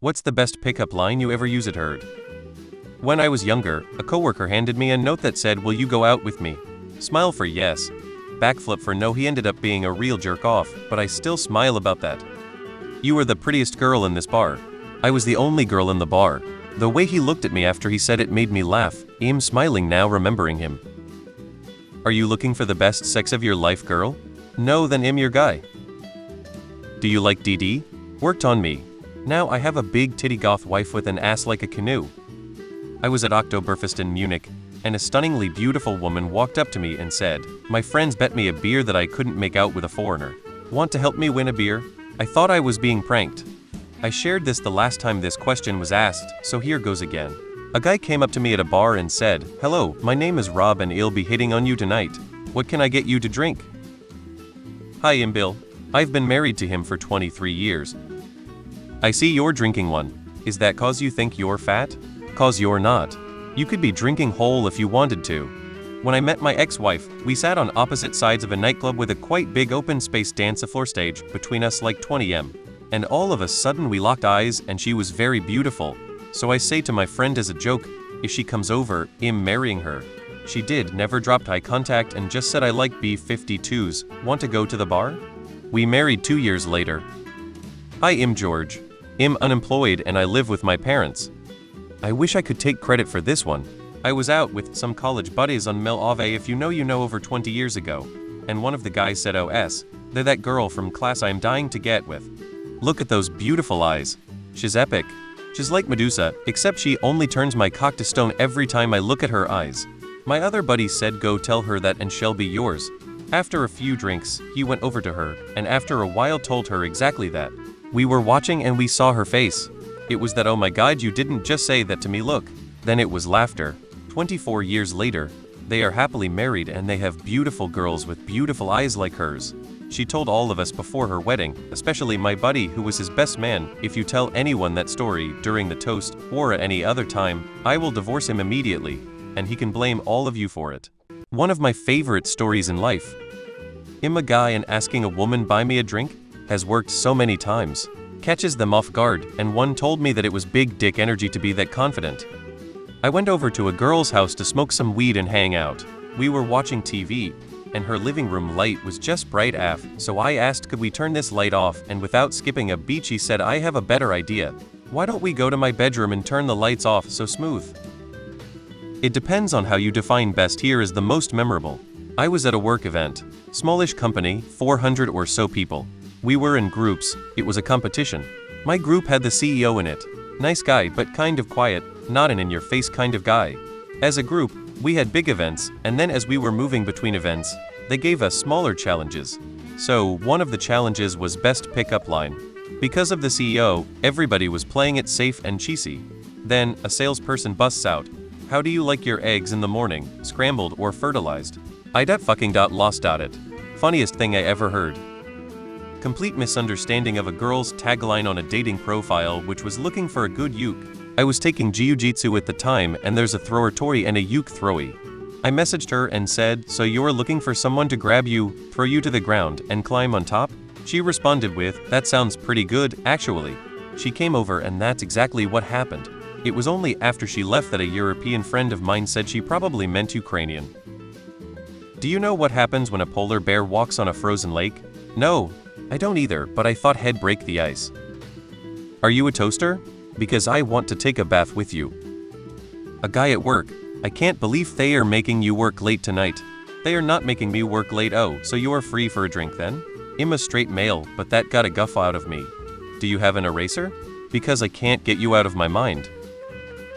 What's the best pickup line you ever use at Heard? When I was younger, a coworker handed me a note that said, "Will you go out with me?" Smile for yes. Backflip for no. He ended up being a real jerk off, but I still smile about that. You were the prettiest girl in this bar. I was the only girl in the bar. The way he looked at me after he said it made me laugh. I'm smiling now remembering him. Are you looking for the best sex of your life, girl? No, then I'm your guy. Do you like DD? Worked on me. Now I have a big titty goth wife with an ass like a canoe. I was at Oktoberfest in Munich, and a stunningly beautiful woman walked up to me and said, "My friends bet me a beer that I couldn't make out with a foreigner. Want to help me win a beer?" I thought I was being pranked. I shared this the last time this question was asked, so here goes again. A guy came up to me at a bar and said, "Hello, my name is Rob and I'll be hitting on you tonight. What can I get you to drink?" Hi, I'm Bill. I've been married to him for 23 years. I see you're drinking one. Is that cause you think you're fat? Cause you're not. You could be drinking whole if you wanted to. When I met my ex-wife, we sat on opposite sides of a nightclub with a quite big open space dance floor stage between us like 20 m. And all of a sudden we locked eyes and she was very beautiful. So I say to my friend as a joke, if she comes over, I'm marrying her. She did, never dropped eye contact and just said I like B-52s, want to go to the bar? We married 2 years later. Hi, I'm George. I'm unemployed and I live with my parents. I wish I could take credit for this one. I was out with some college buddies on Mel Ave if you know over 20 years ago. And one of the guys said, "OS, they're that girl from class I'm dying to get with. Look at those beautiful eyes. She's epic. She's like Medusa, except she only turns my cock to stone every time I look at her eyes." My other buddy said, "Go tell her that and she'll be yours." After a few drinks, he went over to her, and after a while told her exactly that. We were watching and we saw her face. It was that, "Oh my god, you didn't just say that to me, look." Then it was laughter. 24 years later, they are happily married and they have beautiful girls with beautiful eyes like hers. She told all of us before her wedding, especially my buddy who was his best man, "If you tell anyone that story during the toast or at any other time, I will divorce him immediately, and he can blame all of you for it." One of my favorite stories in life. I'm a guy and asking a woman buy me a drink has worked so many times. Catches them off guard, and one told me that it was big dick energy to be that confident. I went over to a girl's house to smoke some weed and hang out. We were watching TV, and her living room light was just bright AF, so I asked could we turn this light off, and without skipping a beat she said, "I have a better idea. Why don't we go to my bedroom and turn the lights off so smooth?" It depends on how you define best. Here is the most memorable. I was at a work event. Smallish company, 400 or so people. We were in groups, it was a competition. My group had the CEO in it. Nice guy but kind of quiet, not an in-your-face kind of guy. As a group, we had big events, and then as we were moving between events, they gave us smaller challenges. So, one of the challenges was best pickup line. Because of the CEO, everybody was playing it safe and cheesy. Then, a salesperson busts out, "How do you like your eggs in the morning, scrambled or fertilized?" I fucking lost it. Funniest thing I ever heard. Complete misunderstanding of a girl's tagline on a dating profile which was looking for a good uke. I was taking jiu-jitsu at the time and there's a thrower tori and a uke throwy. I messaged her and said, "So you're looking for someone to grab you, throw you to the ground, and climb on top?" She responded with, "That sounds pretty good, actually." She came over and that's exactly what happened. It was only after she left that a European friend of mine said she probably meant Ukrainian. Do you know what happens when a polar bear walks on a frozen lake? No, I don't either, but I thought he'd break the ice. Are you a toaster? Because I want to take a bath with you. A guy at work. I can't believe they are making you work late tonight. They are not making me work late. Oh, so you are free for a drink then? I'm a straight male, but that got a guff out of me. Do you have an eraser? Because I can't get you out of my mind.